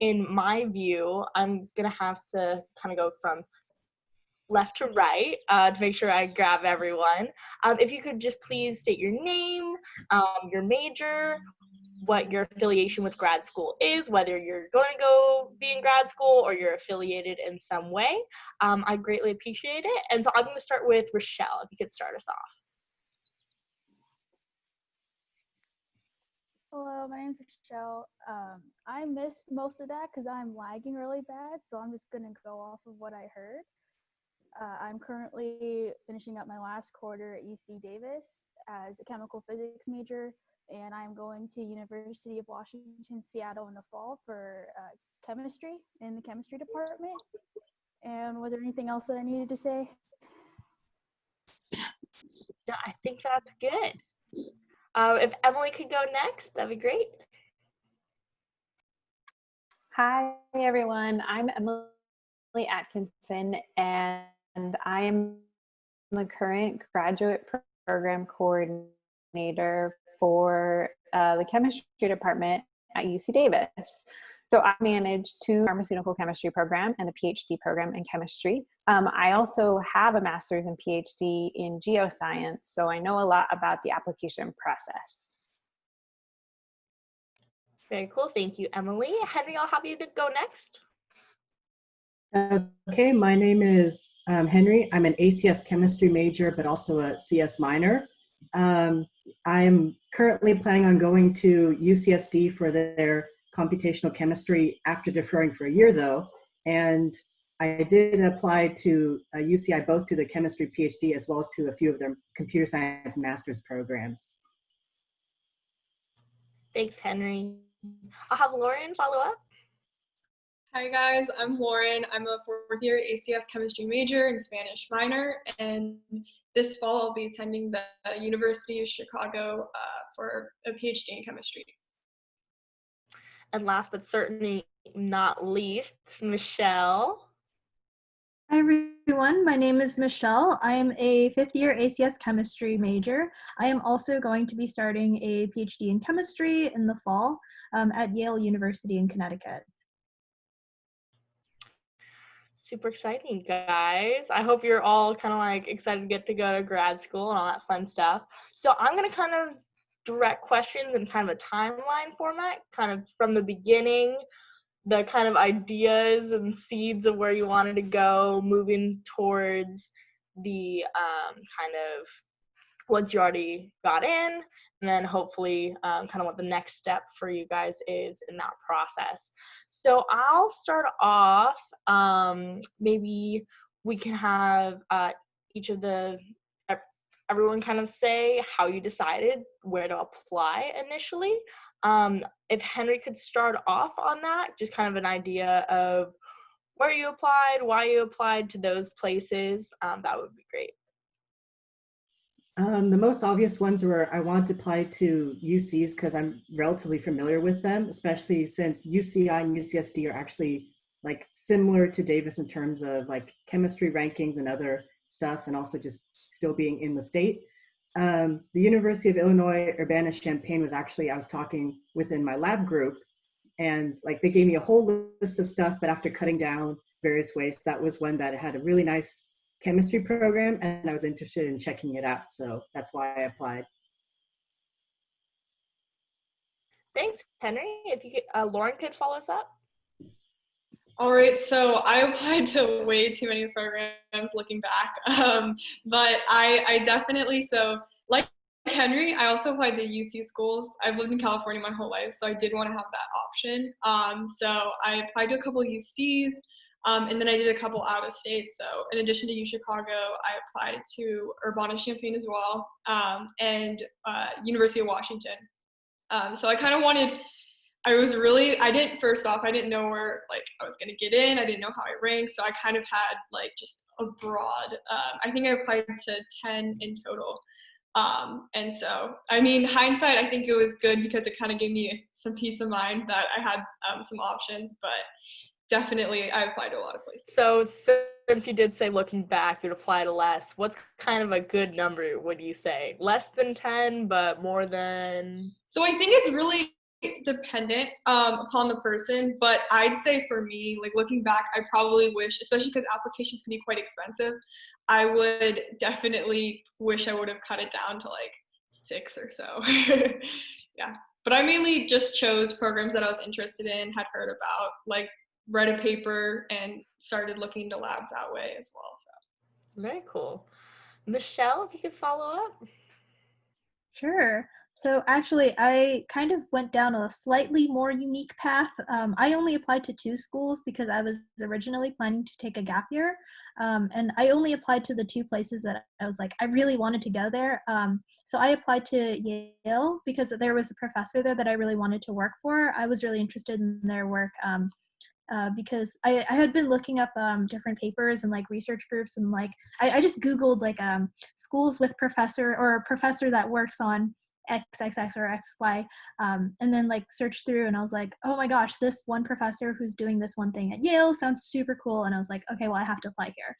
in my view, I'm gonna have to kind of go from left to right to make sure I grab everyone. If you could just please state your name, your major, what your affiliation with grad school is, whether you're going to go be in grad school or you're affiliated in some way. I greatly appreciate it. And so I'm going to start with Rochelle, if you could start us off. Hello, my name is Rochelle. I missed most of that because I'm lagging really bad, so I'm just going to go off of what I heard. I'm currently finishing up my last quarter at UC Davis as a chemical physics major, and I'm going to University of Washington, Seattle in the fall for chemistry in the chemistry department. And was there anything else that I needed to say? Yeah, I think that's good. If Emily could go next, that'd be great. Hi, everyone. I'm Emily Atkinson, and I am the current graduate program coordinator for the chemistry department at UC Davis. So I manage two pharmaceutical chemistry program and the PhD program in chemistry. I also have a master's and PhD in geoscience, so I know a lot about the application process. Very cool. Thank you, Emily. Henry, I'll have you to go next. Okay, my name is Henry. I'm an ACS chemistry major, but also a CS minor. I'm currently planning on going to UCSD for their computational chemistry after deferring for a year though. And I did apply to UCI both to the chemistry PhD as well as to a few of their computer science master's programs. Thanks, Henry. I'll have Lauren follow up. Hi guys, I'm Lauren. I'm a fourth-year ACS chemistry major and Spanish minor, and this fall I'll be attending the University of Chicago for a PhD in chemistry. And last but certainly not least, Michelle. Hi everyone, my name is Michelle. I am a fifth-year ACS chemistry major. I am also going to be starting a PhD in chemistry in the fall at Yale University in Connecticut. Super exciting, guys. I hope you're all kind of like excited to get to go to grad school and all that fun stuff. So I'm going to kind of direct questions in kind of a timeline format, kind of from the beginning, the kind of ideas and seeds of where you wanted to go, moving towards the kind of once you already got in, and then hopefully kind of what the next step for you guys is in that process. So I'll start off, maybe we can have everyone kind of say how you decided where to apply initially. If Henry could start off on that, just kind of an idea of where you applied, why you applied to those places, that would be great. The most obvious ones were I wanted to apply to UCs because I'm relatively familiar with them, especially since UCI and UCSD are actually like similar to Davis in terms of like chemistry rankings and other stuff, and also just still being in the state. The University of Illinois Urbana-Champaign was actually, I was talking within my lab group, and like they gave me a whole list of stuff, but after cutting down various ways, that was one that had a really nice chemistry program, and I was interested in checking it out, so that's why I applied. Thanks, Henry. If you could, Lauren could follow us up. All right, so I applied to way too many programs looking back, but I definitely, so like Henry, I also applied to UC schools. I've lived in California my whole life, so I did want to have that option. So I applied to a couple of UCs, and then I did a couple out of state. So in addition to U Chicago, I applied to Urbana-Champaign as well, and University of Washington. So I kind of wanted, first off, I didn't know where like I was going to get in. I didn't know how I ranked. So I kind of had like just a broad, I think I applied to 10 in total. And so, I mean, hindsight, I think it was good because it kind of gave me some peace of mind that I had some options, but definitely I applied to a lot of places. So since you did say looking back, you'd apply to less, what's kind of a good number, would you say? Less than 10, but more than? So I think it's really dependent upon the person, but I'd say for me, like looking back, I probably wish, especially because applications can be quite expensive, I would definitely wish I would have cut it down to like 6 or so. Yeah. But I mainly just chose programs that I was interested in, had heard about, like read a paper and started looking into labs that way as well. So Very cool. Michelle, if you could follow up. Sure. So actually, I kind of went down a slightly more unique path. I only applied to 2 schools because I was originally planning to take a gap year. And I only applied to the 2 places that I was like, I really wanted to go there. So I applied to Yale because there was a professor there that I really wanted to work for. I was really interested in their work. Because I had been looking up different papers and like research groups and like I just Googled like schools with professor or a professor that works on XXX or XY, and then like searched through and I was like, oh my gosh, this one professor who's doing this one thing at Yale sounds super cool. And I was like, okay, well, I have to apply here.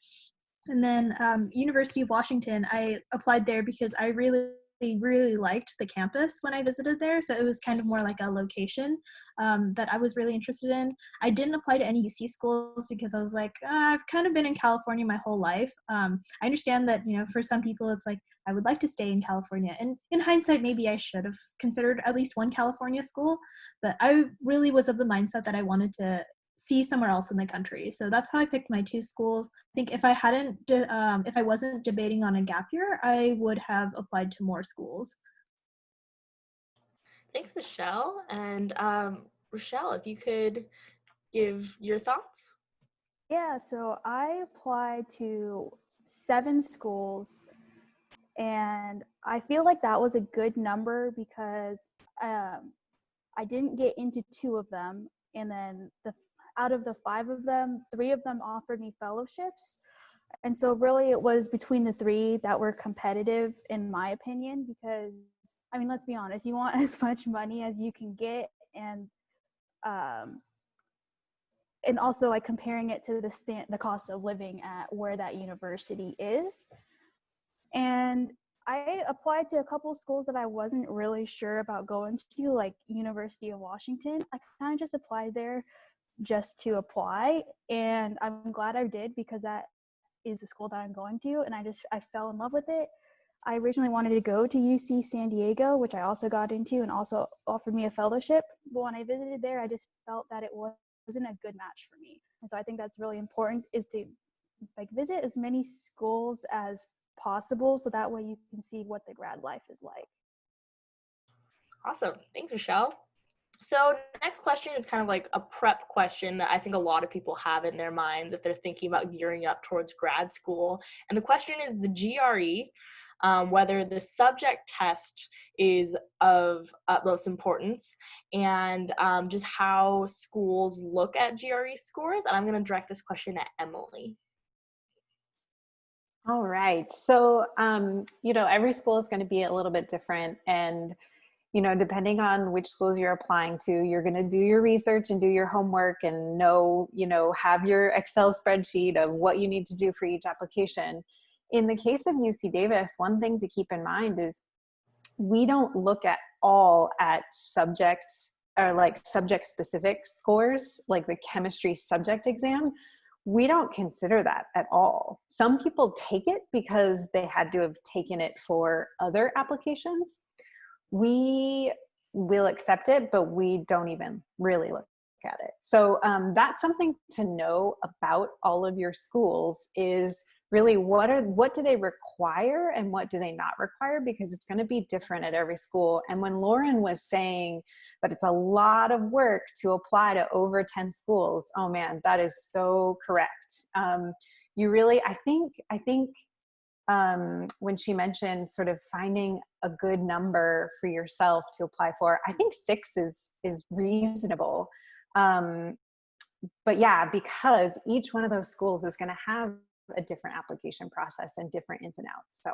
And then University of Washington, I applied there because I really liked the campus when I visited there. So it was kind of more like a location that I was really interested in. I didn't apply to any UC schools because I was like, I've kind of been in California my whole life. I understand that, you know, for some people it's like, I would like to stay in California. And in hindsight, maybe I should have considered at least one California school. But I really was of the mindset that I wanted to see somewhere else in the country. So that's how I picked my 2 schools. I think if I wasn't debating on a gap year, I would have applied to more schools. Thanks, Michelle. And Rochelle, if you could give your thoughts. Yeah, so I applied to 7 schools, and I feel like that was a good number because I didn't get into 2 of them, and then out of the 5 of them, 3 of them offered me fellowships. And so really it was between the 3 that were competitive in my opinion, because I mean, let's be honest, you want as much money as you can get, um, and also like comparing it to the cost of living at where that university is. And I applied to a couple of schools that I wasn't really sure about going to, like University of Washington. I kind of just applied there just to apply, and I'm glad I did because that is the school that I'm going to, and I fell in love with it. I originally wanted to go to UC San Diego, which I also got into and also offered me a fellowship. But when I visited there, I just felt that it wasn't a good match for me. And so I think that's really important, is to like visit as many schools as possible so that way you can see what the grad life is like. Awesome. Thanks, Rochelle. So next question is kind of like a prep question that I think a lot of people have in their minds if they're thinking about gearing up towards grad school. And the question is the GRE, whether the subject test is of utmost importance, and just how schools look at GRE scores. And I'm going to direct this question at Emily. All right. So, every school is going to be a little bit different. And, depending on which schools you're applying to, you're going to do your research and do your homework and have your Excel spreadsheet of what you need to do for each application. In the case of UC Davis, one thing to keep in mind is we don't look at subjects or like subject specific scores, like the chemistry subject exam. We don't consider that at all. Some people take it because they had to have taken it for other applications. We will accept it, but we don't even really look at it. So that's something to know about all of your schools, is really what do they require and what do they not require, because it's going to be different at every school. And when Lauren was saying that it's a lot of work to apply to over 10 schools, oh man, that is so correct. You really, I think when she mentioned sort of finding a good number for yourself to apply for, I think 6 is reasonable. But yeah, because each one of those schools is going to have a different application process and different ins and outs. So.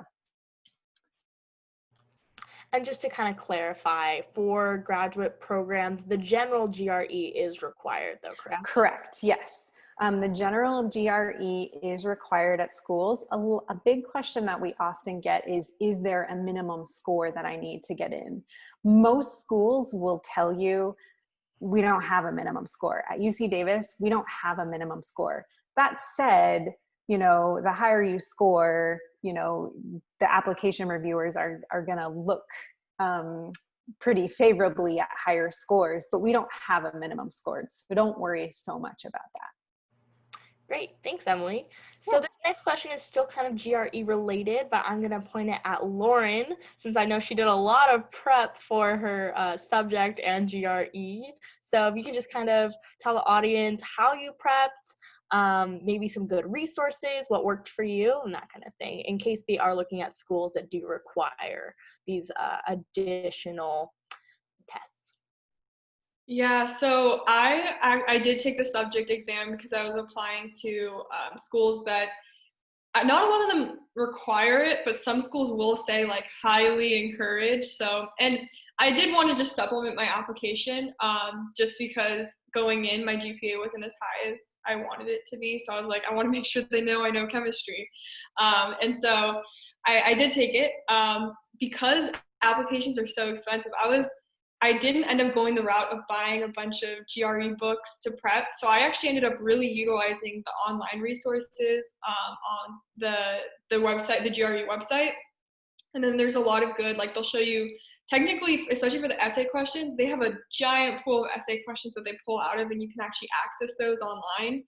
And just to kind of clarify, for graduate programs, the general GRE is required though, correct? Correct, yes. The general GRE is required at schools. A big question that we often get is there a minimum score that I need to get in? most schools will tell you we don't have a minimum score. At UC Davis, we don't have a minimum score. That said, the higher you score, the application reviewers are going to look pretty favorably at higher scores, but we don't have a minimum score. So don't worry so much about that. Great, thanks, Emily. So this next question is still kind of GRE related, but I'm gonna point it at Lauren, since I know she did a lot of prep for her subject and GRE. So if you can just kind of tell the audience how you prepped, maybe some good resources, what worked for you, and that kind of thing, in case they are looking at schools that do require these additional tests. Yeah, so I did take the subject exam because I was applying to schools that not a lot of them require it, but some schools will say like highly encouraged. So, and I did want to just supplement my application just because going in, my GPA wasn't as high as I wanted it to be. So I was like, I want to make sure they know I know chemistry. And so I did take it because applications are so expensive. I didn't end up going the route of buying a bunch of GRE books to prep. So I actually ended up really utilizing the online resources on the website, the GRE website. And then there's a lot of good, like they'll show you technically, especially for the essay questions, they have a giant pool of essay questions that they pull out of and you can actually access those online.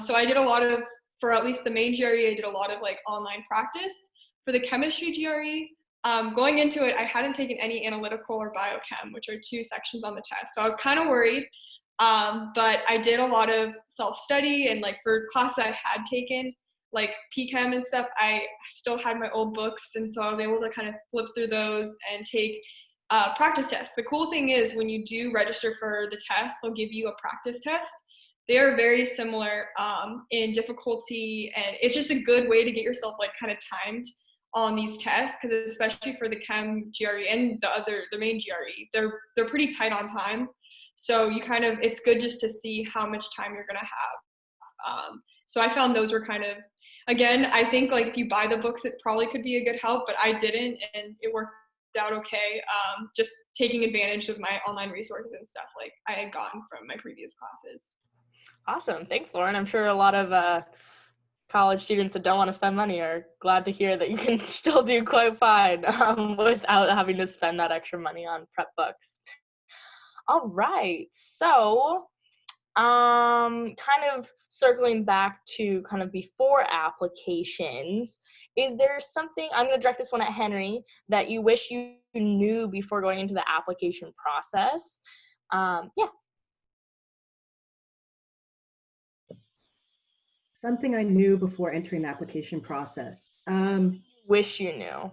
So I did a lot of, for at least the main GRE, I did a lot of like online practice. For the chemistry GRE, going into it, I hadn't taken any analytical or biochem, which are 2 sections on the test. So I was kind of worried, but I did a lot of self-study, and like for classes I had taken, like PChem and stuff, I still had my old books, and so I was able to kind of flip through those and take practice tests. The cool thing is when you do register for the test, they'll give you a practice test. They are very similar in difficulty, and it's just a good way to get yourself like kind of timed on these tests, because especially for the chem GRE and the main GRE, they're pretty tight on time. So you kind of, it's good just to see how much time you're gonna have. So I found those were kind of, again, I think like if you buy the books, it probably could be a good help, but I didn't, and it worked out okay. Just taking advantage of my online resources and stuff like I had gotten from my previous classes. Awesome, thanks, Lauren. I'm sure a lot of college students that don't want to spend money are glad to hear that you can still do quite fine without having to spend that extra money on prep books. All right, so kind of circling back to kind of before applications, is there something, I'm going to direct this one at Henry, that you wish you knew before going into the application process? Yeah. Something I knew before entering the application process. Wish you knew.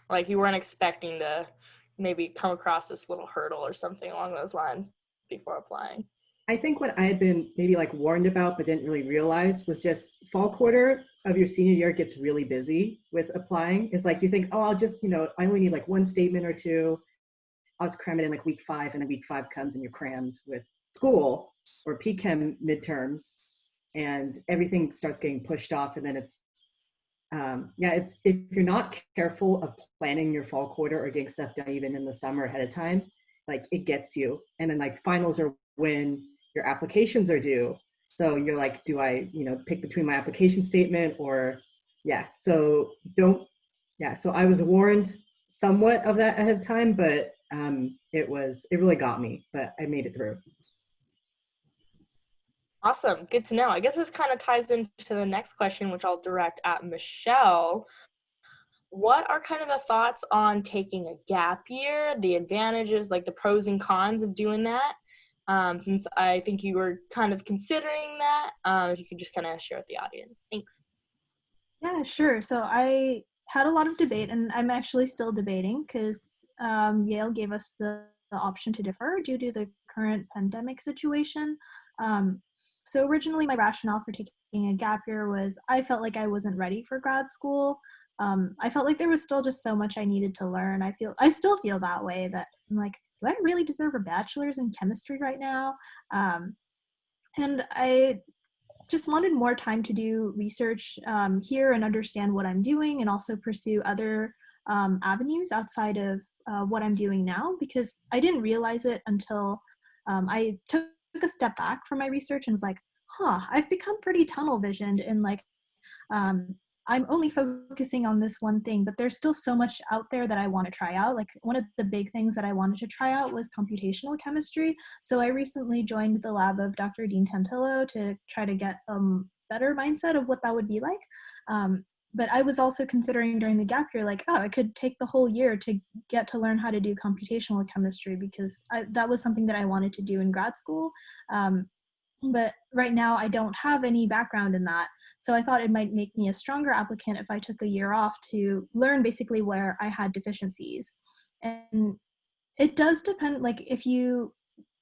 Like you weren't expecting to maybe come across this little hurdle or something along those lines before applying. I think what I had been maybe like warned about but didn't really realize was just fall quarter of your senior year gets really busy with applying. It's like you think, oh, I'll just, I only need like 1 statement or 2. I'll just cram it in like week 5, and then week 5 comes and you're crammed with school or PChem midterms, and everything starts getting pushed off. And then it's if you're not careful of planning your fall quarter or getting stuff done even in the summer ahead of time, like it gets you. And then like finals are when your applications are due. So you're like, do I, pick between my application statement or, so I was warned somewhat of that ahead of time, but it really got me, but I made it through. Awesome, good to know. I guess this kind of ties into the next question, which I'll direct at Michelle. What are kind of the thoughts on taking a gap year, the advantages, like the pros and cons of doing that? Since I think you were kind of considering that, if you could just kind of share with the audience. Thanks. Yeah, sure. So I had a lot of debate, and I'm actually still debating because Yale gave us the option to defer due to the current pandemic situation. So originally my rationale for taking a gap year was I felt like I wasn't ready for grad school. I felt like there was still just so much I needed to learn. I still feel that way, that I'm like, do I really deserve a bachelor's in chemistry right now? And I just wanted more time to do research here and understand what I'm doing, and also pursue other avenues outside of what I'm doing now, because I didn't realize it until I took a step back from my research and was like, I've become pretty tunnel visioned, and like um, I'm only focusing on this one thing, but there's still so much out there that I want to try out. Like one of the big things that I wanted to try out was computational chemistry. So I recently joined the lab of Dr. Dean Tantillo to try to get a better mindset of what that would be like. But I was also considering during the gap year, like, I could take the whole year to get to learn how to do computational chemistry, because that was something that I wanted to do in grad school. But right now I don't have any background in that. So I thought it might make me a stronger applicant if I took a year off to learn basically where I had deficiencies. And it does depend, like if you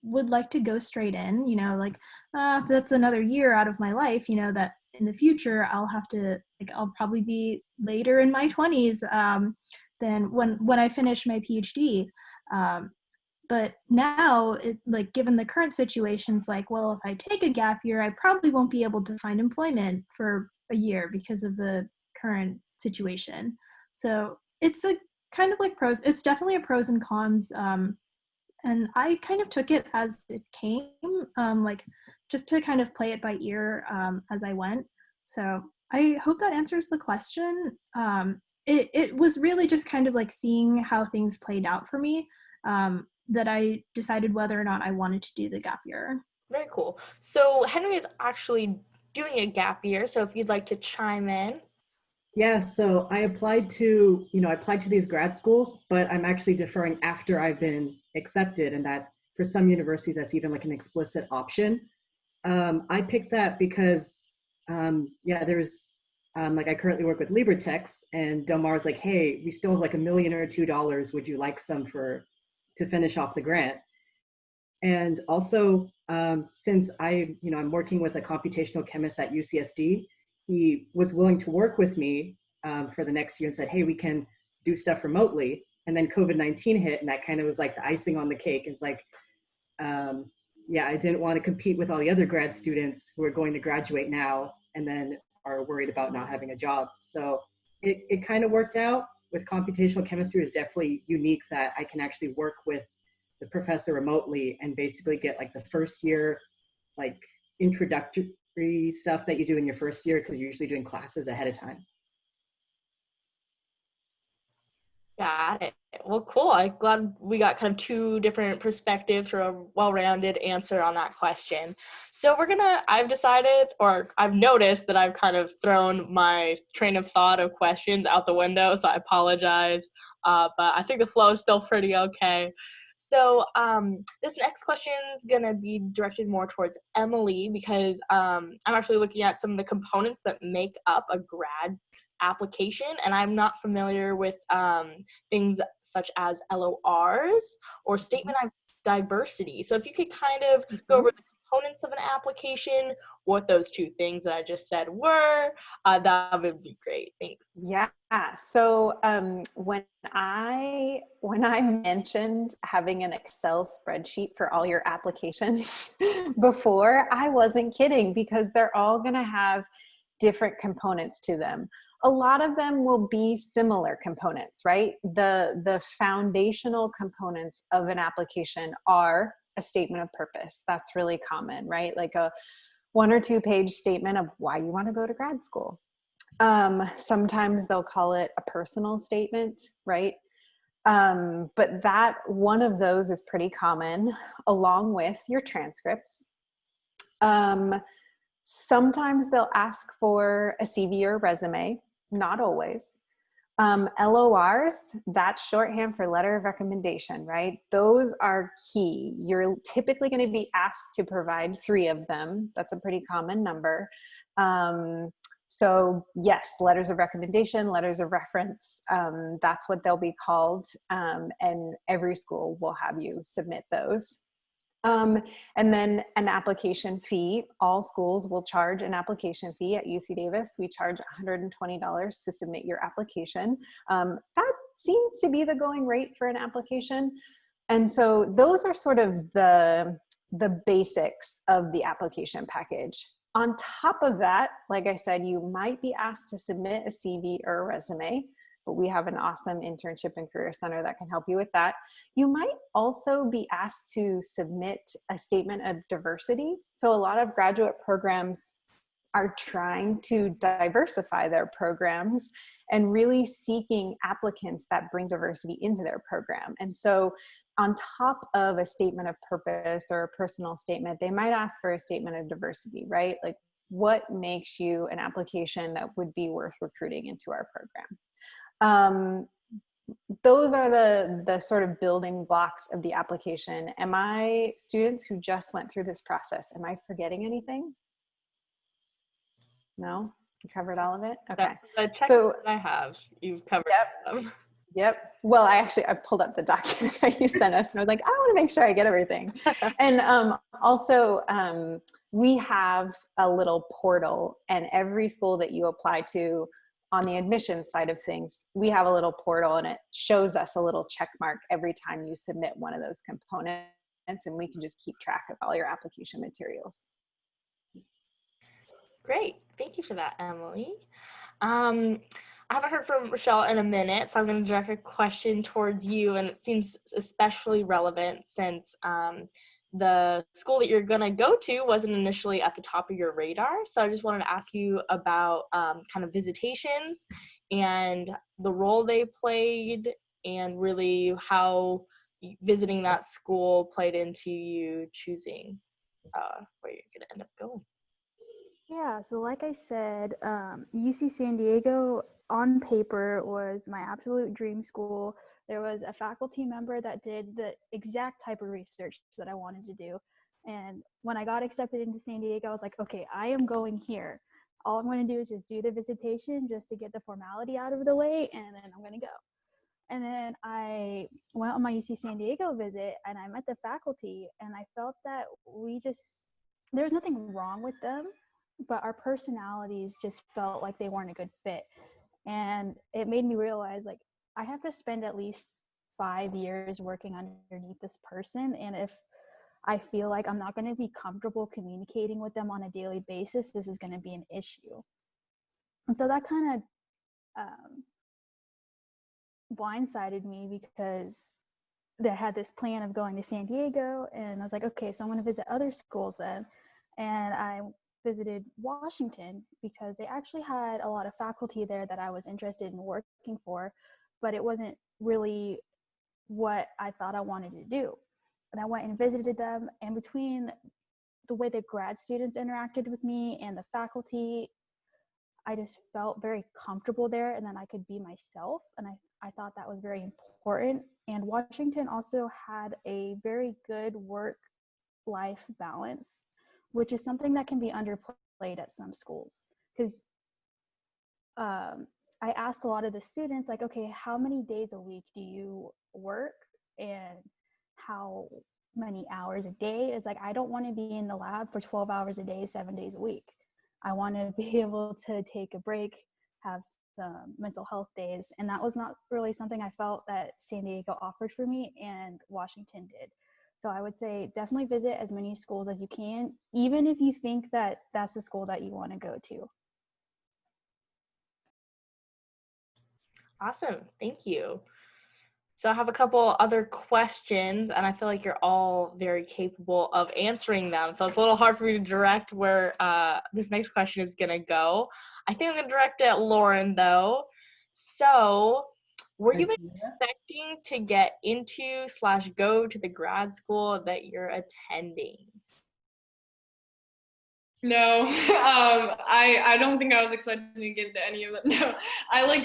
would like to go straight in, like that's another year out of my life, that in the future I'll have to, like, I'll probably be later in my 20s than when I finish my PhD. But now, like given the current situations, like, well, if I take a gap year, I probably won't be able to find employment for a year because of the current situation. So it's a kind of like pros. It's definitely a pros and cons. And I kind of took it as it came, like just to kind of play it by ear as I went. So I hope that answers the question. It was really just kind of like seeing how things played out for me. That I decided whether or not I wanted to do the gap year. Very cool. So Henry is actually doing a gap year. So if you'd like to chime in. Yeah, so I applied to, these grad schools, but I'm actually deferring after I've been accepted, and that for some universities, that's even like an explicit option. I picked that because, there's, like I currently work with LibreTex, and Del Mar's like, hey, we still have like $1 million or $2. Would you like some to finish off the grant? And also, since I'm working with a computational chemist at UCSD, he was willing to work with me for the next year and said, hey, we can do stuff remotely. And then COVID-19 hit, and that kind of was like the icing on the cake. It's like, I didn't want to compete with all the other grad students who are going to graduate now and then are worried about not having a job. So it kind of worked out. With computational chemistry, is definitely unique that I can actually work with the professor remotely and basically get like the first year, like introductory stuff that you do in your first year, because you're usually doing classes ahead of time. Got it. Well, cool. I'm glad we got kind of two different perspectives for a well-rounded answer on that question. So I've decided, or I've noticed that I've kind of thrown my train of thought of questions out the window, so I apologize. But I think the flow is still pretty okay. So this next question is going to be directed more towards Emily, because I'm actually looking at some of the components that make up a grad application, and I'm not familiar with things such as LORs or statement of diversity. So if you could kind of go over the components of an application, what those two things that I just said were, that would be great. Thanks. Yeah. So when I mentioned having an Excel spreadsheet for all your applications before, I wasn't kidding, because they're all going to have different components to them. A lot of them will be similar components, right? The foundational components of an application are a statement of purpose. That's really common, right? Like a 1 or 2 page statement of why you want to go to grad school. Sometimes they'll call it a personal statement, right? But that one of those is pretty common, along with your transcripts. Sometimes they'll ask for a CV or resume, not always. LORs, that's shorthand for letter of recommendation, right? Those are key. You're typically going to be asked to provide 3 of them. That's a pretty common number. So yes, letters of recommendation, letters of reference, that's what they'll be called. And every school will have you submit those. And then an application fee. All schools will charge an application fee. At UC Davis, we charge $120 to submit your application. That seems to be the going rate for an application. And so those are sort of the basics of the application package. On top of that, like I said, you might be asked to submit a CV or a resume, but we have an awesome internship and career center that can help you with that. You might also be asked to submit a statement of diversity. So a lot of graduate programs are trying to diversify their programs and really seeking applicants that bring diversity into their program. And so on top of a statement of purpose or a personal statement, they might ask for a statement of diversity, right? Like, what makes you an application that would be worth recruiting into our program? Those are the sort of building blocks of the application. Am I, students who just went through this process, am I forgetting anything? No? You covered all of it? Okay. The checklist So that I have, you've covered them. Yep. Well, I pulled up the document that you sent us, and I was like, I want to make sure I get everything. And also, we have a little portal, and every school that you apply to on the admissions side of things, we have a little portal, and it shows us a little check mark every time you submit one of those components, and we can just keep track of all your application materials. Great. Thank you for that, Emily. I haven't heard from Rochelle in a minute, so I'm going to direct a question towards you, and it seems especially relevant since the school that you're going to go to wasn't initially at the top of your radar. So I just wanted to ask you about kind of visitations and the role they played, and really how visiting that school played into you choosing where you're going to end up going. Yeah, so like I said, UC San Diego on paper was my absolute dream school. There was a faculty member that did the exact type of research that I wanted to do. And when I got accepted into San Diego, I was like, okay, I am going here. All I'm going to do is just do the visitation just to get the formality out of the way, and then I'm going to go. And then I went on my UC San Diego visit, and I met the faculty, and I felt that there was nothing wrong with them, but our personalities just felt like they weren't a good fit. And it made me realize, like, I have to spend at least 5 years working underneath this person. And if I feel like I'm not going to be comfortable communicating with them on a daily basis, this is going to be an issue. And so that kind of blindsided me, because they had this plan of going to San Diego. And I was like, okay, so I'm going to visit other schools then. And I visited Washington because they actually had a lot of faculty there that I was interested in working for, but it wasn't really what I thought I wanted to do. And I went and visited them, and between the way the grad students interacted with me and the faculty, I just felt very comfortable there, and then I could be myself, and I thought that was very important. And Washington also had a very good work-life balance, which is something that can be underplayed at some schools. Because I asked a lot of the students, like, okay, how many days a week do you work, and how many hours a day? It's like, I don't want to be in the lab for 12 hours a day, 7 days a week. I want to be able to take a break, have some mental health days. And that was not really something I felt that San Diego offered for me, and Washington did. So I would say definitely visit as many schools as you can, even if you think that that's the school that you want to go to. Awesome. Thank you. So I have a couple other questions, and I feel like you're all very capable of answering them. So it's a little hard for me to direct where this next question is going to go. I think I'm going to direct it at Lauren, though. So were you expecting to get into / go to the grad school that you're attending? No, I don't think I was expecting to get into any of them. No,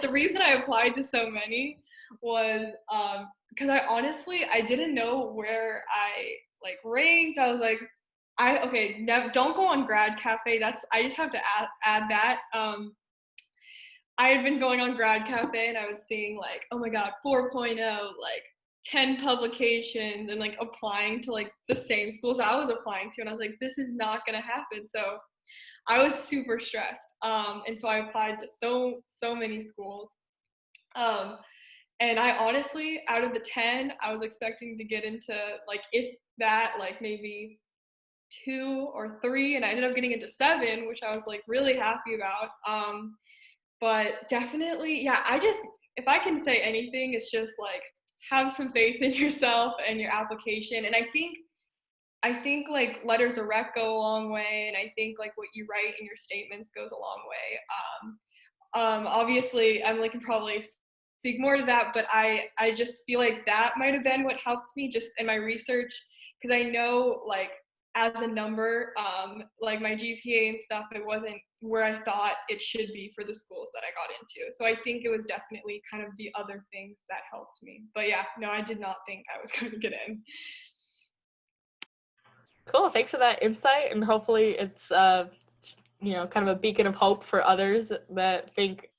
the reason I applied to so many was because I didn't know where I ranked. I was like, don't go on Grad Cafe. I just have to add that. I had been going on Grad Cafe, and I was seeing oh my god, 4.0, 10 publications, and applying to the same schools I was applying to, and I was like, this is not gonna happen. So I was super stressed, and so I applied to so many schools, and I honestly, out of the 10, I was expecting to get into if that maybe 2 or 3, and I ended up getting into 7, which I was really happy about. But definitely, yeah, if I can say anything, it's just like have some faith in yourself and your application. And I think like letters of rec go a long way, and I think like what you write in your statements goes a long way. Obviously, Emily can probably speak more to that, but I just feel like that might have been what helped me just in my research, because I know like as a number, like my GPA and stuff, it wasn't where I thought it should be for the schools that I got into. So I think it was definitely kind of the other things that helped me. But yeah, no, I did not think I was going to get in. Cool. Thanks for that insight, and hopefully it's kind of a beacon of hope for others that think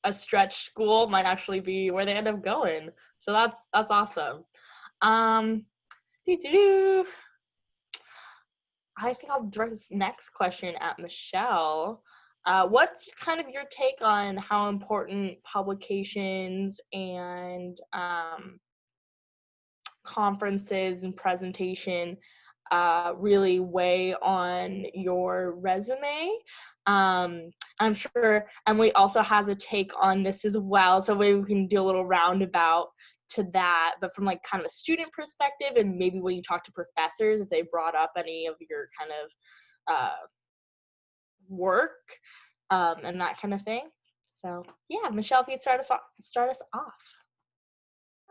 a stretch school might actually be where they end up going. So that's awesome. Doo-doo-doo. I think I'll direct this next question at Michelle. What's kind of your take on how important publications and conferences and presentation really weigh on your resume? I'm sure Emily also has a take on this as well, so maybe we can do a little roundabout to that, but from like kind of a student perspective, and maybe when you talk to professors, if they brought up any of your kind of work and that kind of thing. So yeah, Michelle, if you start us off.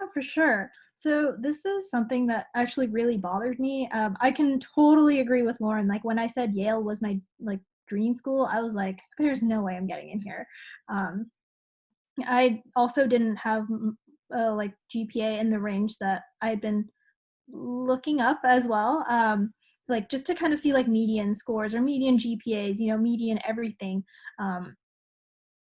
Oh, for sure. So this is something that actually really bothered me. I can totally agree with Lauren. Like when I said Yale was my like dream school, I was like, there's no way I'm getting in here. I also didn't have like GPA in the range that I had been looking up as well. Like just to kind of see like median scores or median GPAs, median everything.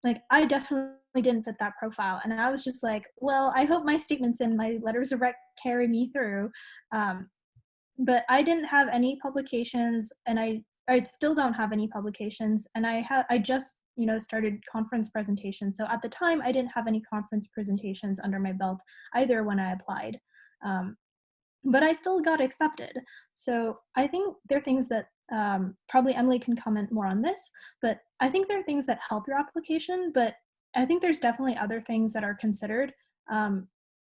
Like I definitely didn't fit that profile, and I was just like, well, I hope my statements and my letters of rec carry me through. But I didn't have any publications, and I still don't have any publications, and I just started conference presentations. So at the time I didn't have any conference presentations under my belt either when I applied. But I still got accepted. So I think there are things that probably Emily can comment more on this, but I think there are things that help your application, but I think there's definitely other things that are considered,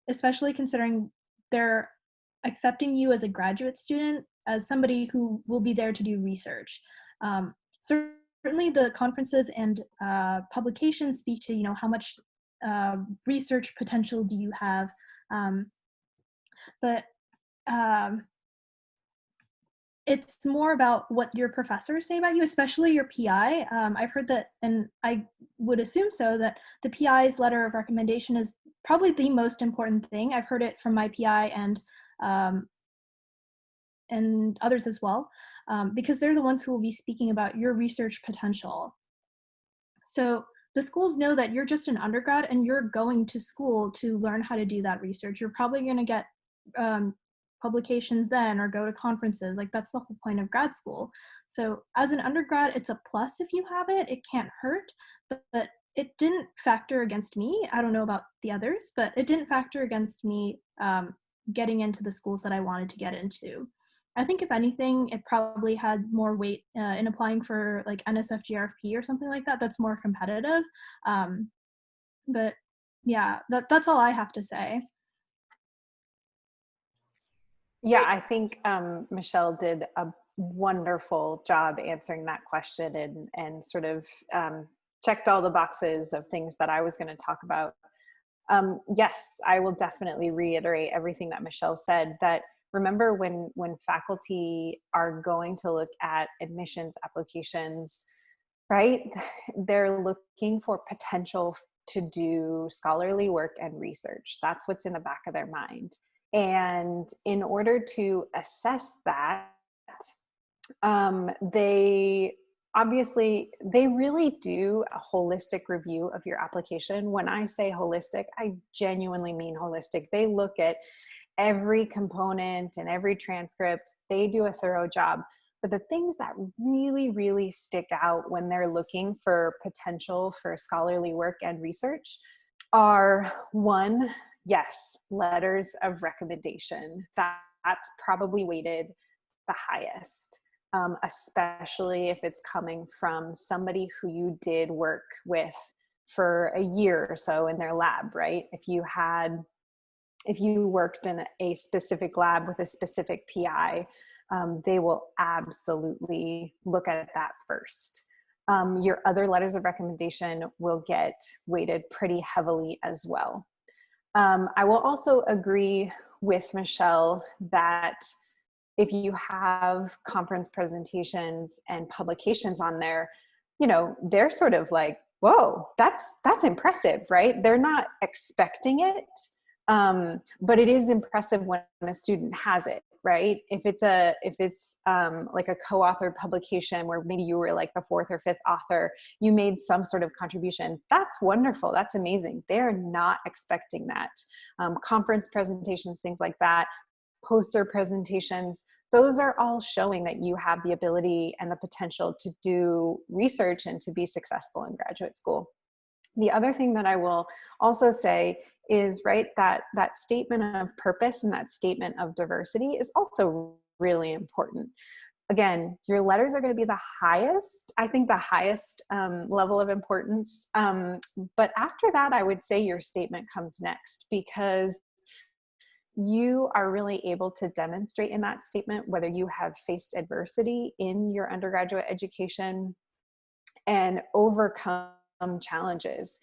especially considering they're accepting you as a graduate student, as somebody who will be there to do research. Certainly the conferences and publications speak to, how much research potential do you have, but it's more about what your professors say about you, especially your PI. I've heard that, and I would assume so, that the PI's letter of recommendation is probably the most important thing. I've heard it from my PI and others as well, because they're the ones who will be speaking about your research potential. So the schools know that you're just an undergrad and you're going to school to learn how to do that research. You're probably going to get publications then or go to conferences. Like that's the whole point of grad school. So as an undergrad, it's a plus if you have it. It can't hurt, but it didn't factor against me. I don't know about the others, but it didn't factor against me getting into the schools that I wanted to get into. I think if anything, it probably had more weight in applying for like NSF/GRFP or something like that. That's more competitive. But yeah, that's all I have to say. Yeah, I think Michelle did a wonderful job answering that question and sort of checked all the boxes of things that I was going to talk about. Yes, I will definitely reiterate everything that Michelle said, that remember when faculty are going to look at admissions applications, right? They're looking for potential to do scholarly work and research. That's what's in the back of their mind. And in order to assess that, they really do a holistic review of your application. When I say holistic, I genuinely mean holistic. They look at every component and every transcript. They do a thorough job. But the things that really, really stick out when they're looking for potential for scholarly work and research are, one, yes, letters of recommendation. That's probably weighted the highest, especially if it's coming from somebody who you did work with for a year or so in their lab, right? If you worked in a specific lab with a specific PI, they will absolutely look at that first. Your other letters of recommendation will get weighted pretty heavily as well. I will also agree with Michelle that if you have conference presentations and publications on there, they're sort of like, whoa, that's impressive, right? They're not expecting it, but it is impressive when a student has it, right? If it's like a co-authored publication where maybe you were like the fourth or fifth author, you made some sort of contribution. That's wonderful. That's amazing. They're not expecting that. Conference presentations, things like that, poster presentations, those are all showing that you have the ability and the potential to do research and to be successful in graduate school. The other thing that I will also say is, right, that statement of purpose and that statement of diversity is also really important. Again, your letters are going to be the highest level of importance. But after that, I would say your statement comes next, because you are really able to demonstrate in that statement whether you have faced adversity in your undergraduate education and overcome challenges.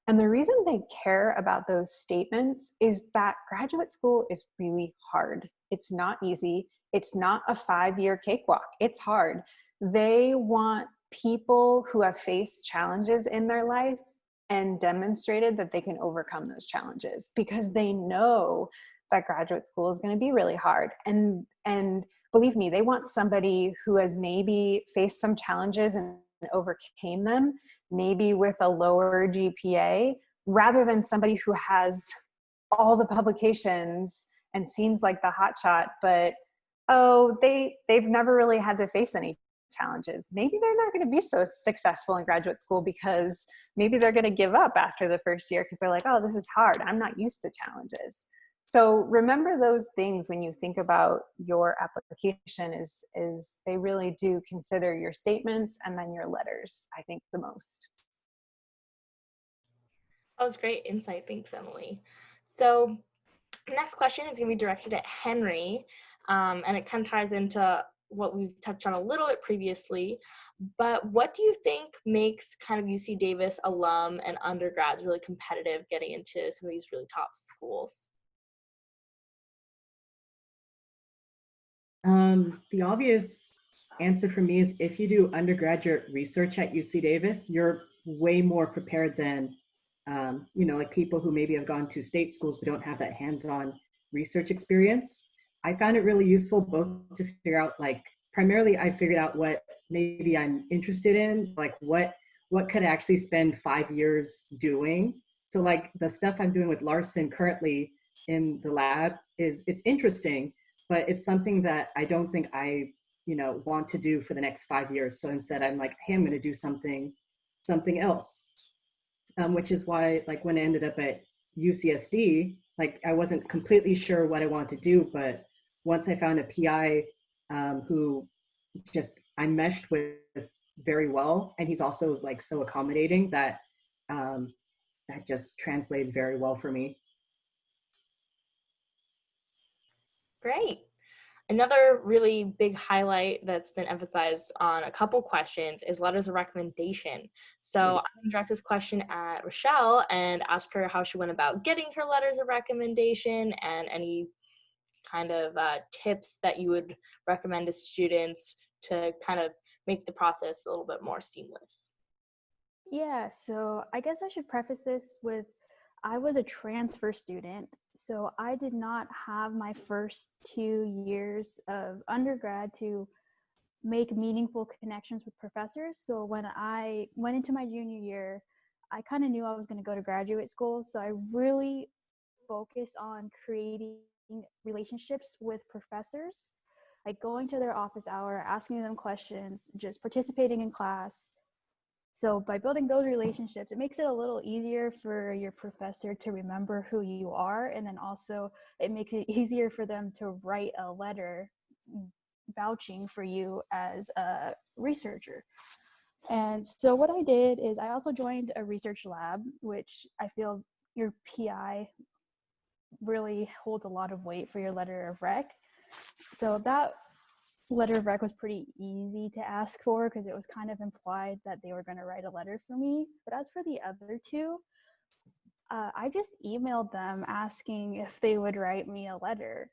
And the reason they care about those statements is that graduate school is really hard. It's not easy. It's not a 5-year cakewalk. It's hard. They want people who have faced challenges in their life and demonstrated that they can overcome those challenges, because they know that graduate school is going to be really hard. And believe me, they want somebody who has maybe faced some challenges and overcame them, maybe with a lower GPA, rather than somebody who has all the publications and seems like the hotshot, but they've never really had to face any challenges. Maybe they're not going to be so successful in graduate school because maybe they're going to give up after the first year because they're like, oh, this is hard. I'm not used to challenges. So remember those things when you think about your application, is they really do consider your statements and then your letters, I think, the most. That was great insight. Thanks, Emily. So the next question is going to be directed at Henry, and it kind of ties into what we've touched on a little bit previously. But what do you think makes kind of UC Davis alum and undergrads really competitive getting into some of these really top schools? The obvious answer for me is if you do undergraduate research at UC Davis, you're way more prepared than, like people who maybe have gone to state schools but don't have that hands-on research experience. I found it really useful both to figure out, like, primarily I figured out what maybe I'm interested in, like what could I actually spend 5 years doing. So like the stuff I'm doing with Larson currently in the lab it's interesting, but it's something that I don't think I, want to do for the next 5 years. So instead I'm like, hey, I'm going to do something else. Which is why, like, when I ended up at UCSD, like I wasn't completely sure what I wanted to do, but once I found a PI who just I meshed with very well, and he's also like so accommodating that that just translated very well for me. Great. Another really big highlight that's been emphasized on a couple questions is letters of recommendation. So I'm going to direct this question at Rochelle and ask her how she went about getting her letters of recommendation and any kind of tips that you would recommend to students to kind of make the process a little bit more seamless. Yeah, so I guess I should preface this with I was a transfer student, so I did not have my first 2 years of undergrad to make meaningful connections with professors. So when I went into my junior year, I kind of knew I was going to go to graduate school. So I really focused on creating relationships with professors, like going to their office hour, asking them questions, just participating in class. So by building those relationships, it makes it a little easier for your professor to remember who you are. And then also it makes it easier for them to write a letter vouching for you as a researcher. And so what I did is I also joined a research lab, which I feel your PI really holds a lot of weight for your letter of rec. So that letter of rec was pretty easy to ask for because it was kind of implied that they were going to write a letter for me. But as for the other two, I just emailed them asking if they would write me a letter.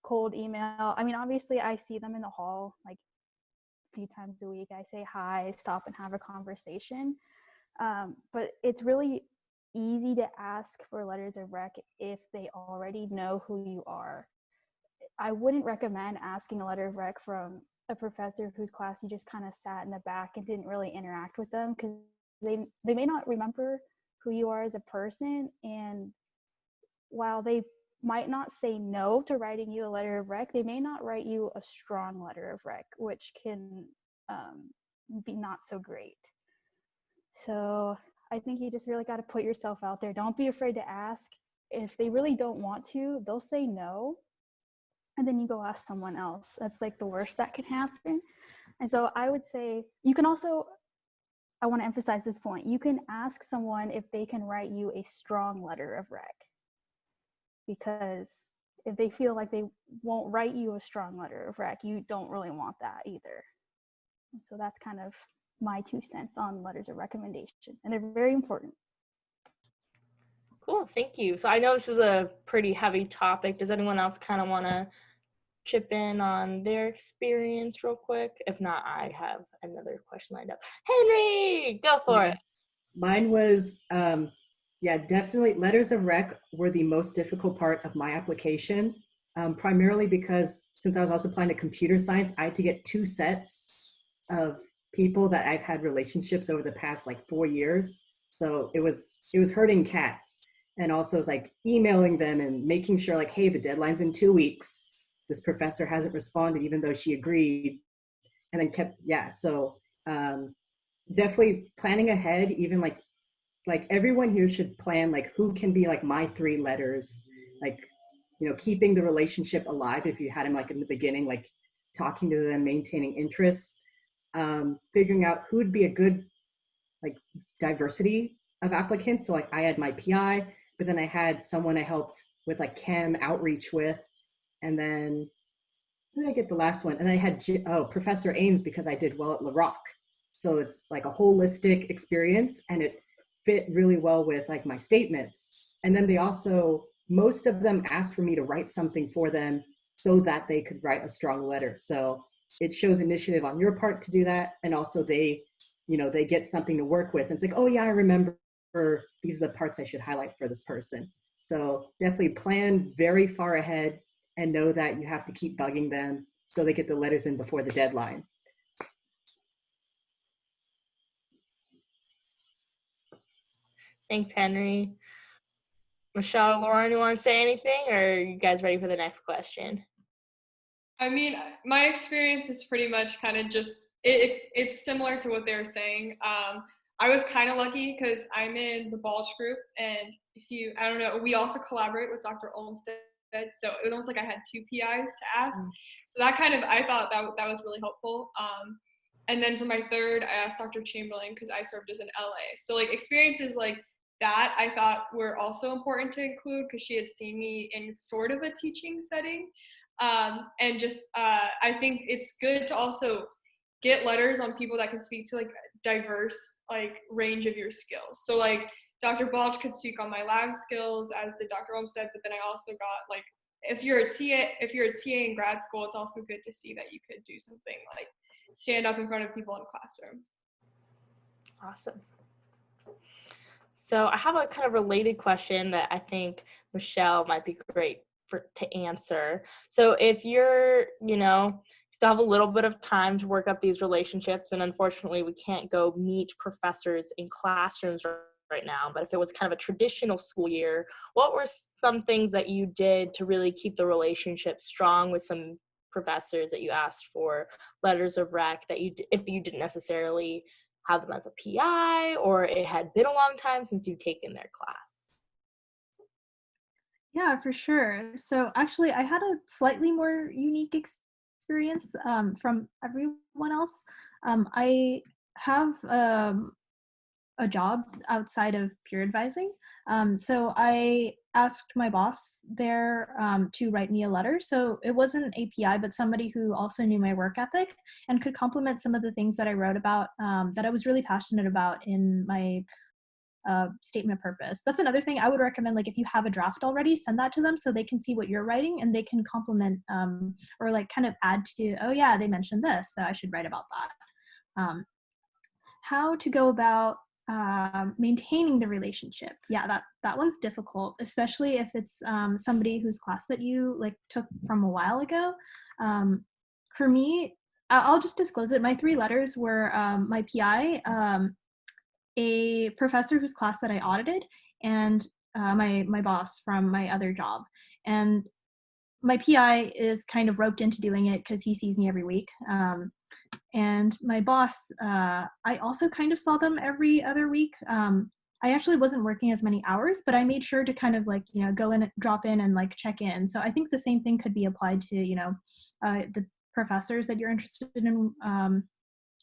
Cold email. I mean, obviously, I see them in the hall like a few times a week. I say hi, stop and have a conversation. But it's really easy to ask for letters of rec if they already know who you are. I wouldn't recommend asking a letter of rec from a professor whose class you just kind of sat in the back and didn't really interact with them because they may not remember who you are as a person. And while they might not say no to writing you a letter of rec, they may not write you a strong letter of rec, which can be not so great. So I think you just really got to put yourself out there. Don't be afraid to ask. If they really don't want to, they'll say no. And then you go ask someone else. That's like the worst that can happen. And so I would say you can also, I want to emphasize this point, you can ask someone if they can write you a strong letter of rec. Because if they feel like they won't write you a strong letter of rec, you don't really want that either. And so that's kind of my 2 cents on letters of recommendation, and they're very important. Cool, thank you. So I know this is a pretty heavy topic. Does anyone else kind of want to chip in on their experience real quick? If not, I have another question lined up. Henry, go for it. Mine was, definitely letters of rec were the most difficult part of my application, primarily because since I was also applying to computer science, I had to get 2 sets of people that I've had relationships over the past like 4 years. So it was hurting cats. And also it's like emailing them and making sure like, hey, the deadline's in 2 weeks. This professor hasn't responded even though she agreed. And then so definitely planning ahead, even like everyone here should plan like who can be like my 3 letters, like, you know, keeping the relationship alive if you had them like in the beginning, like talking to them, maintaining interest, figuring out who would be a good like diversity of applicants. So like I had my PI, but then I had someone I helped with like chem outreach with, and then who did I get the last one? And I had Professor Ames because I did well at La Roque. So it's like a holistic experience, and it fit really well with like my statements. And then they also, most of them asked for me to write something for them so that they could write a strong letter. So it shows initiative on your part to do that. And also they, you know, they get something to work with. And it's like, oh yeah, I remember these are the parts I should highlight for this person. So definitely plan very far ahead and know that you have to keep bugging them so they get the letters in before the deadline. Thanks, Henry. Michelle, Lauren, you want to say anything, or are you guys ready for the next question? I mean, my experience is pretty much kind of just, it's similar to what they were saying. I was kind of lucky because I'm in the Balch group, and I don't know, we also collaborate with Dr. Olmsted, so it was almost like I had 2 PIs to ask. So that kind of, I thought that was really helpful. And then for my third, I asked Dr. Chamberlain because I served as an LA. So like experiences like that I thought were also important to include because she had seen me in sort of a teaching setting. And just I think it's good to also get letters on people that can speak to like a diverse like range of your skills. So like Dr. Balch could speak on my lab skills, as did Dr. Olmsted, but then I also got like if you're a TA in grad school, it's also good to see that you could do something like stand up in front of people in a classroom. Awesome. So I have a kind of related question that I think Michelle might be great to answer. So if you're, you know, still have a little bit of time to work up these relationships, and unfortunately we can't go meet professors in classrooms right now, but if it was kind of a traditional school year, what were some things that you did to really keep the relationship strong with some professors that you asked for letters of rec that if you didn't necessarily have them as a PI, or it had been a long time since you'd taken their class? Yeah, for sure. So actually, I had a slightly more unique experience from everyone else. I have a job outside of peer advising. So I asked my boss there to write me a letter. So it wasn't an API, but somebody who also knew my work ethic and could complement some of the things that I wrote about that I was really passionate about in my statement of purpose. That's another thing I would recommend. Like if you have a draft already, send that to them so they can see what you're writing and they can complement or like kind of add to, oh yeah, they mentioned this, so I should write about that. How to go about maintaining the relationship. Yeah, that one's difficult, especially if it's somebody whose class that you like took from a while ago. For me, I'll just disclose it. My 3 letters were my PI, a professor whose class that I audited, and my boss from my other job. And my PI is kind of roped into doing it because he sees me every week. And my boss, I also kind of saw them every other week. I actually wasn't working as many hours, but I made sure to kind of like, go in, drop in and like check in. So I think the same thing could be applied to, the professors that you're interested in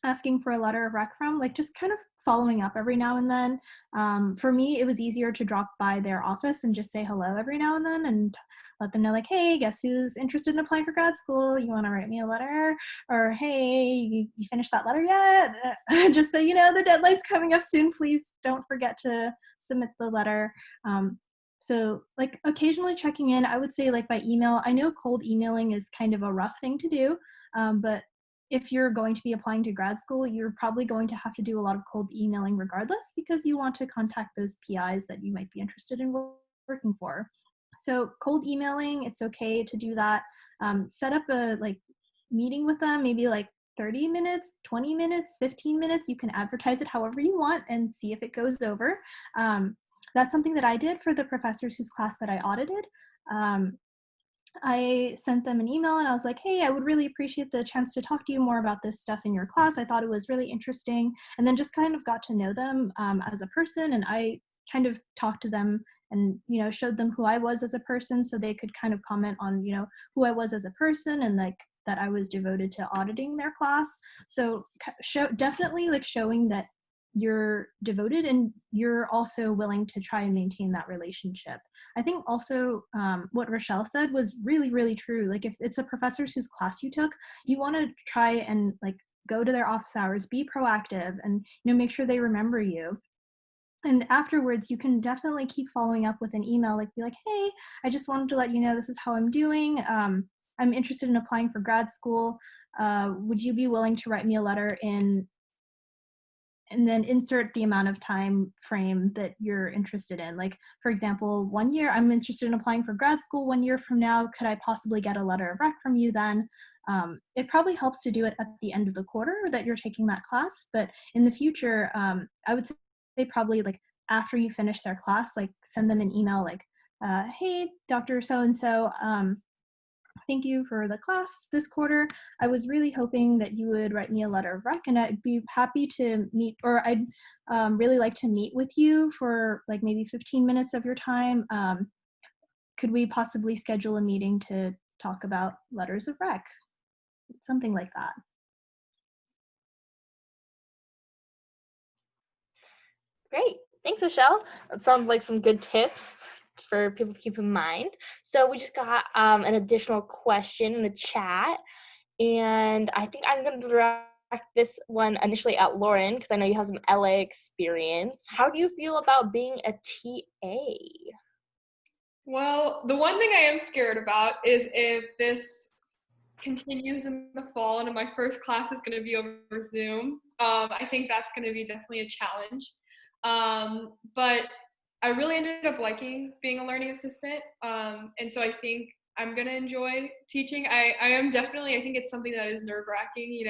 asking for a letter of rec from, like just kind of following up every now and then. For me, it was easier to drop by their office and just say hello every now and then and let them know like, hey, guess who's interested in applying for grad school? You want to write me a letter? Or hey, you finished that letter yet? Just so you know, the deadline's coming up soon. Please don't forget to submit the letter. So like occasionally checking in, I would say like by email. I know cold emailing is kind of a rough thing to do, but if you're going to be applying to grad school, you're probably going to have to do a lot of cold emailing regardless because you want to contact those PIs that you might be interested in working for. So cold emailing, it's okay to do that. Set up a like meeting with them, maybe like 30 minutes, 20 minutes, 15 minutes. You can advertise it however you want and see if it goes over. That's something that I did for the professors whose class that I audited. I sent them an email and I was like, hey, I would really appreciate the chance to talk to you more about this stuff in your class. I thought it was really interesting. And then just kind of got to know them as a person. And I kind of talked to them and, showed them who I was as a person so they could kind of comment on, who I was as a person and like that I was devoted to auditing their class. So definitely like showing that you're devoted and you're also willing to try and maintain that relationship. I think also what Rochelle said was really, really true. Like if it's a professor whose class you took, you want to try and like go to their office hours, be proactive and, make sure they remember you. And afterwards, you can definitely keep following up with an email, like be like, hey, I just wanted to let you know this is how I'm doing. I'm interested in applying for grad school. Would you be willing to write me a letter and then insert the amount of time frame that you're interested in. Like, for example, 1 year, I'm interested in applying for grad school. 1 year from now, could I possibly get a letter of rec from you then? It probably helps to do it at the end of the quarter that you're taking that class. But in the future, I would say probably like after you finish their class, like send them an email like, hey, Dr. So-and-so, thank you for the class this quarter. I was really hoping that you would write me a letter of rec and I'd be happy to meet, or I'd really like to meet with you for like maybe 15 minutes of your time. Could we possibly schedule a meeting to talk about letters of rec? Something like that. Great. Thanks, Michelle. That sounds like some good tips for people to keep in mind. So we just got an additional question in the chat, and I think I'm going to direct this one initially at Lauren because I know you have some LA experience. How do you feel about being a TA? Well, the one thing I am scared about is if this continues in the fall and my first class is going to be over Zoom. I think that's going to be definitely a challenge. But I really ended up liking being a learning assistant. And so I think I'm going to enjoy teaching. I am definitely, I think it's something that is nerve-wracking,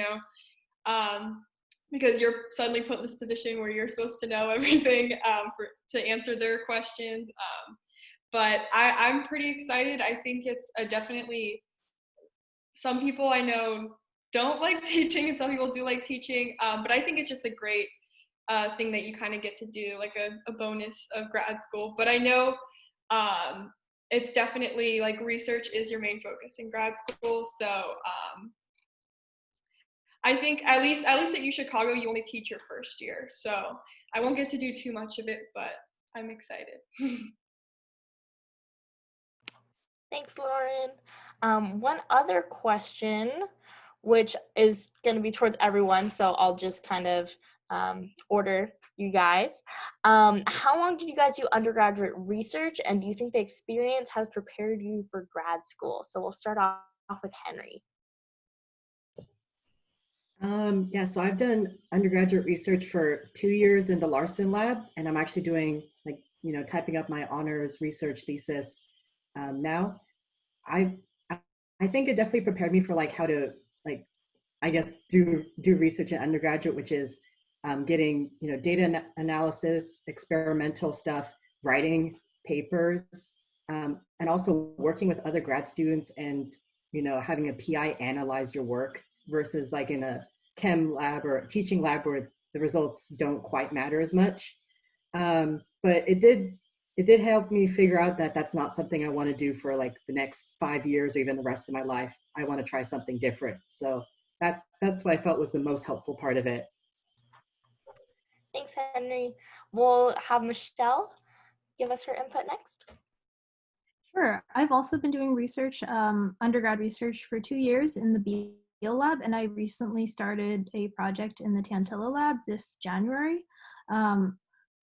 because you're suddenly put in this position where you're supposed to know everything to answer their questions. But I'm pretty excited. I think it's definitely, some people I know don't like teaching and some people do like teaching, but I think it's just a great thing that you kind of get to do, like a bonus of grad school. But I know it's definitely like research is your main focus in grad school. So I think at least at U Chicago, you only teach your first year. So I won't get to do too much of it, but I'm excited. Thanks, Lauren. One other question, which is going to be towards everyone, so I'll just kind of order you guys. How long did you guys do undergraduate research, and do you think the experience has prepared you for grad school? So we'll start off with Henry. Yeah, so I've done undergraduate research for 2 years in the Larson lab, and I'm actually doing typing up my honors research thesis now. I I think it definitely prepared me for like how to like I guess do research in undergraduate, which is getting data analysis, experimental stuff, writing papers, and also working with other grad students and having a PI analyze your work versus like in a chem lab or a teaching lab where the results don't quite matter as much. But it did help me figure out that that's not something I want to do for like the next 5 years or even the rest of my life. I want to try something different. So that's what I felt was the most helpful part of it. Thanks, Henry. We'll have Michelle give us her input next. Sure. I've also been doing research, undergrad research for 2 years in the Beal lab, and I recently started a project in the Tantilla lab this January.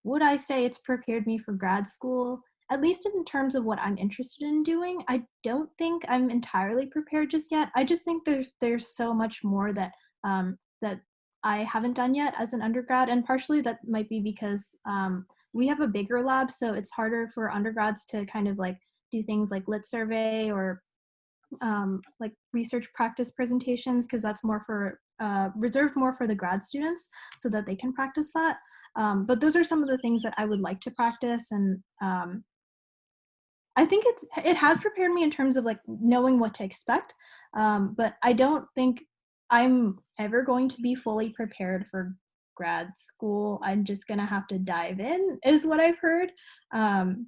Would I say it's prepared me for grad school? At least in terms of what I'm interested in doing, I don't think I'm entirely prepared just yet. I just think there's so much more that that I haven't done yet as an undergrad, and partially that might be because we have a bigger lab, so it's harder for undergrads to kind of like do things like lit survey or like research practice presentations, because that's more for reserved more for the grad students so that they can practice that. But those are some of the things that I would like to practice, and I think it has prepared me in terms of like knowing what to expect, but I don't think I'm ever going to be fully prepared for grad school. I'm just gonna have to dive in, is what I've heard, and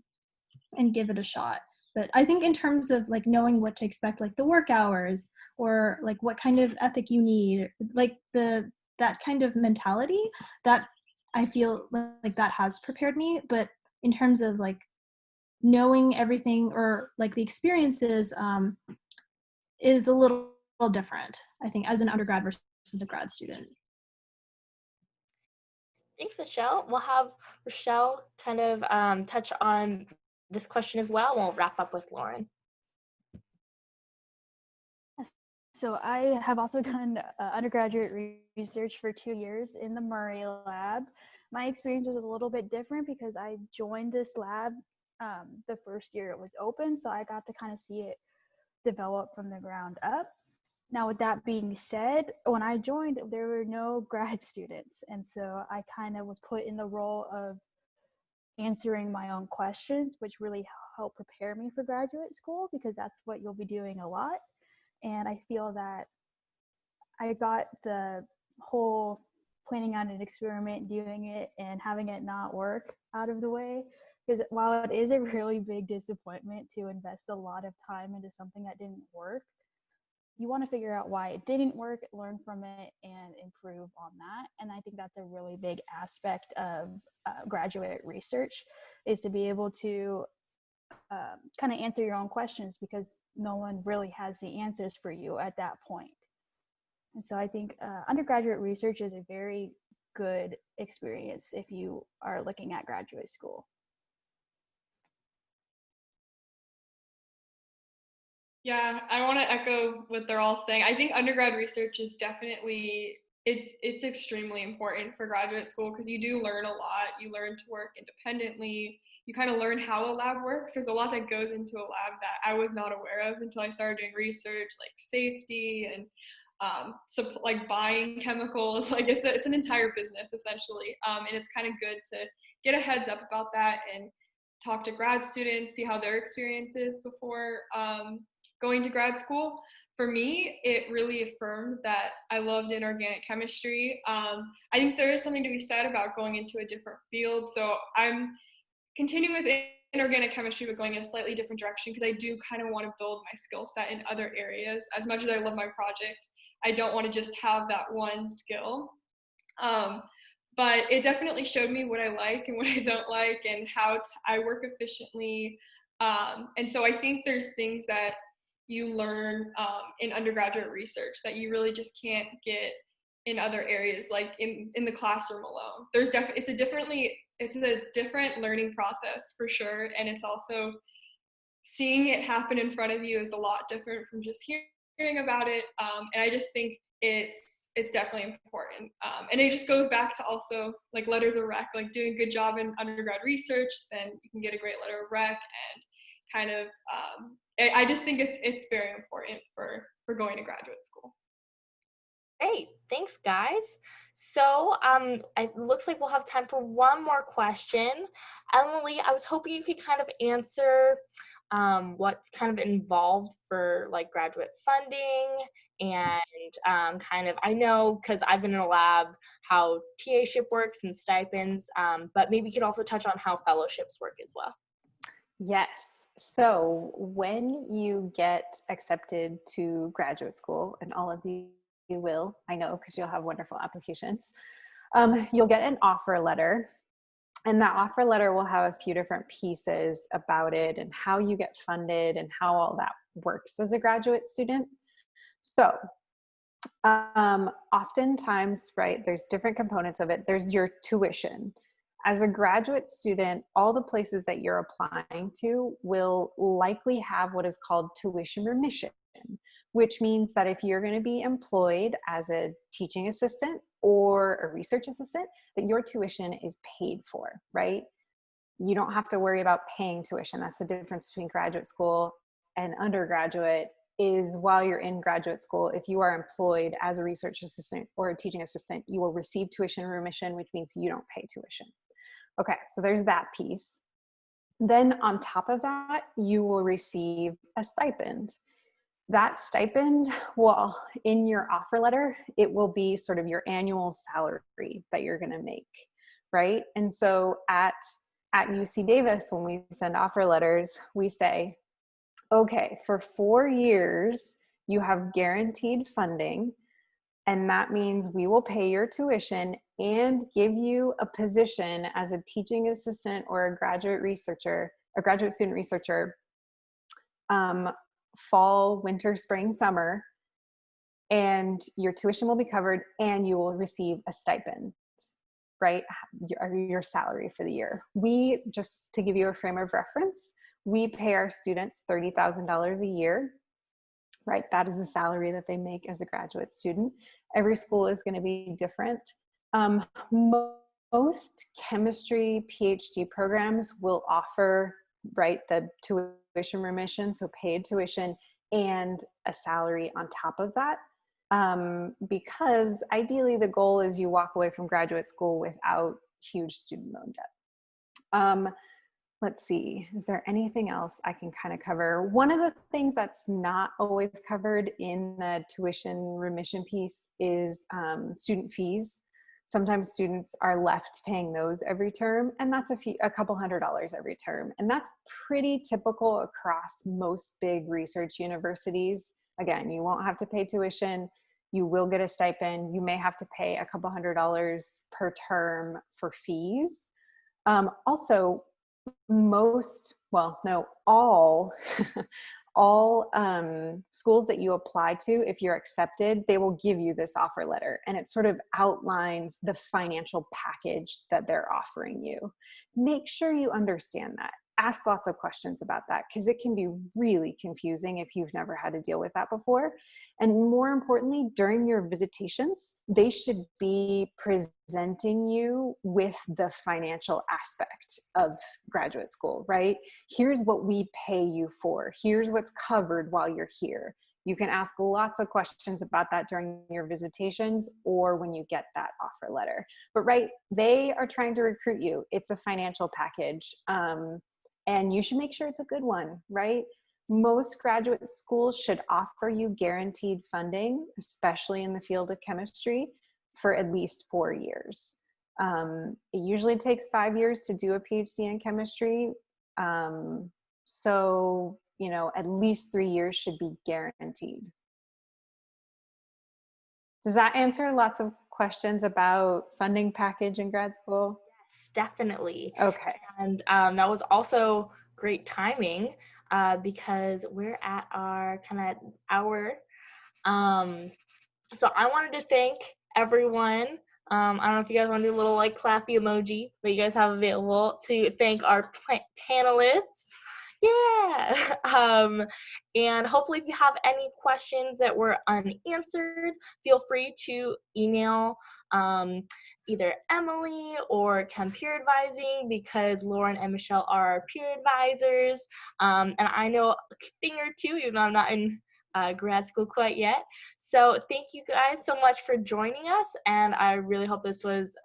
give it a shot. But I think in terms of like knowing what to expect, like the work hours or like what kind of ethic you need, like that kind of mentality, that I feel like that has prepared me. But in terms of like knowing everything or like the experiences is a little different, I think, as an undergrad versus a grad student. Thanks, Michelle. We'll have Rochelle kind of touch on this question as well. We'll wrap up with Lauren. So I have also done undergraduate research for 2 years in the Murray lab. My experience was a little bit different because I joined this lab the first year it was open, so I got to kind of see it develop from the ground up. Now, with that being said, when I joined, there were no grad students, and so I kind of was put in the role of answering my own questions, which really helped prepare me for graduate school because that's what you'll be doing a lot. And I feel that I got the whole planning on an experiment, doing it, and having it not work out of the way. Because while it is a really big disappointment to invest a lot of time into something that didn't work, you want to figure out why it didn't work, learn from it, and improve on that. And I think that's a really big aspect of graduate research, is to be able to kind of answer your own questions because no one really has the answers for you at that point. And so I think undergraduate research is a very good experience if you are looking at graduate school. Yeah, I want to echo what they're all saying. I think undergrad research is definitely it's extremely important for graduate school because you do learn a lot. You learn to work independently. You kind of learn how a lab works. There's a lot that goes into a lab that I was not aware of until I started doing research, like safety and so like buying chemicals. Like it's an entire business essentially, and it's kind of good to get a heads up about that and talk to grad students, see how their experience is before going to grad school. For me, it really affirmed that I loved inorganic chemistry. I think there is something to be said about going into a different field. So I'm continuing with inorganic chemistry, but going in a slightly different direction because I do kind of want to build my skill set in other areas. As much as I love my project, I don't want to just have that one skill. But it definitely showed me what I like and what I don't like, and how I work efficiently. And so I think there's things that you learn in undergraduate research that you really just can't get in other areas, like in the classroom alone. It's a different learning process for sure, and it's also seeing it happen in front of you is a lot different from just hearing about it. And I just think it's definitely important. And it just goes back to also like letters of rec, like doing a good job in undergrad research, then you can get a great letter of rec, and kind of I just think it's very important for going to graduate school. Great, thanks guys. So it looks like we'll have time for one more question. Emily, I was hoping you could kind of answer what's kind of involved for like graduate funding, and kind of, I know because I've been in a lab, how TA-ship works and stipends, but maybe you could also touch on how fellowships work as well. Yes. So when you get accepted to graduate school, and all of you will, I know, because you'll have wonderful applications, you'll get an offer letter. And that offer letter will have a few different pieces about it and how you get funded and how all that works as a graduate student. So oftentimes, right, there's different components of it. There's your tuition. As a graduate student, all the places that you're applying to will likely have what is called tuition remission, which means that if you're going to be employed as a teaching assistant or a research assistant, that your tuition is paid for, right? You don't have to worry about paying tuition. That's the difference between graduate school and undergraduate. Is while you're in graduate school, if you are employed as a research assistant or a teaching assistant, you will receive tuition remission, which means you don't pay tuition. Okay, so there's that piece. Then on top of that, you will receive a stipend. That stipend, well, in your offer letter, it will be sort of your annual salary that you're going to make, right? And so at UC Davis, when we send offer letters, we say, okay, for 4 years, you have guaranteed funding, and that means we will pay your tuition and give you a position as a teaching assistant or a graduate researcher, a graduate student researcher, fall, winter, spring, summer, and your tuition will be covered and you will receive a stipend, right? Your salary for the year. We, just to give you a frame of reference, we pay our students $30,000 a year, right? That is the salary that they make as a graduate student. Every school is going to be different. Most chemistry PhD programs will offer, right, the tuition remission, so paid tuition and a salary on top of that. Because ideally the goal is you walk away from graduate school without huge student loan debt. Let's see, is there anything else I can kind of cover? One of the things that's not always covered in the tuition remission piece is student fees. Sometimes students are left paying those every term, and that's a couple $100s every term. And that's pretty typical across most big research universities. Again, you won't have to pay tuition. You will get a stipend. You may have to pay a couple $100s per term for fees. Also, all schools that you apply to, if you're accepted, they will give you this offer letter, and it sort of outlines the financial package that they're offering you. Make sure you understand that. Ask lots of questions about that, because it can be really confusing if you've never had to deal with that before. And more importantly, during your visitations, they should be presenting you with the financial aspect of graduate school, right? Here's what we pay you for. Here's what's covered while you're here. You can ask lots of questions about that during your visitations or when you get that offer letter. But right, they are trying to recruit you. It's a financial package. And you should make sure it's a good one, right? Most graduate schools should offer you guaranteed funding, especially in the field of chemistry, for at least 4 years. It usually takes 5 years to do a PhD in chemistry. So, at least 3 years should be guaranteed. Does that answer lots of questions about funding package in grad school? Yes, definitely. Okay. And that was also great timing because we're at our kind of hour. So I wanted to thank everyone. I don't know if you guys want to do a little like clappy emoji that you guys have available to thank our panelists. Yeah. And hopefully if you have any questions that were unanswered, feel free to email either Emily or Chem Peer Advising, because Lauren and Michelle are our peer advisors. And I know a thing or two, even though I'm not in grad school quite yet. So thank you guys so much for joining us, and I really hope this was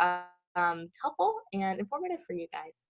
helpful and informative for you guys.